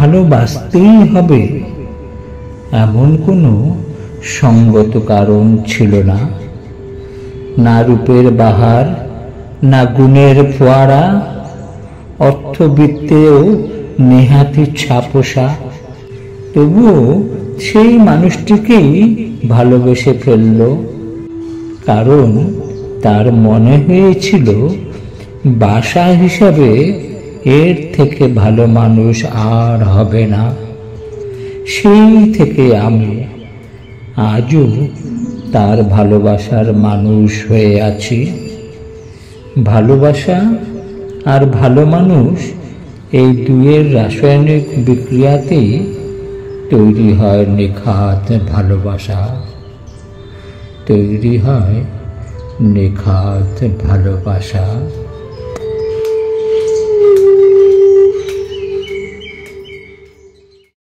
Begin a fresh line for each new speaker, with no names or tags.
ভালোবাসতেই হবে এমন কোনো সঙ্গত কারণ ছিল না। না রূপের বাহার, না গুণের ফোয়ারা, অর্থবিত্তেও নেহাতি ছাপোষা। তবুও সেই মানুষটিকেই ভালোবেসে ফেলল, কারণ তার মনে হয়েছিল বাসা হিসাবে এর থেকে ভালো মানুষ আর হবে না। সেই থেকে আমি আজও তার ভালোবাসার মানুষ হয়ে আছি। ভালোবাসা আর ভালো মানুষ এই দুয়ের রাসায়নিক বিক্রিয়াতেই তৈরি হয় নিখাত ভালোবাসা, তৈরি হয় নিখাত ভালোবাসা।